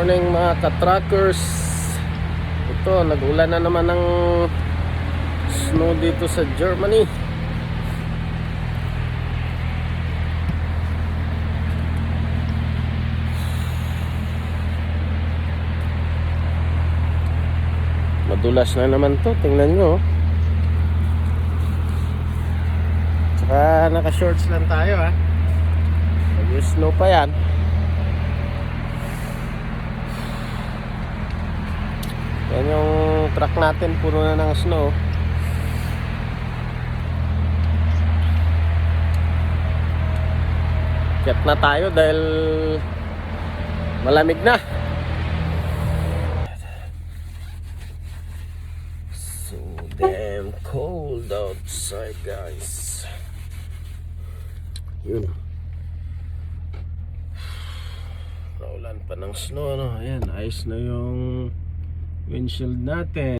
Morning mga ka-truckers. Ito, nag-ulan na naman ng snow dito sa Germany. Madulas na naman to, tingnan nyo. Tsaka naka-shorts lang tayo ha. Mag-snow pa yan. Yan yung truck natin, puno na ng snow. Kaya na tayo dahil malamig na. So damn cold outside, guys. Yun. Naulan pa ng snow, no? Ayan, ice na yung windshield natin.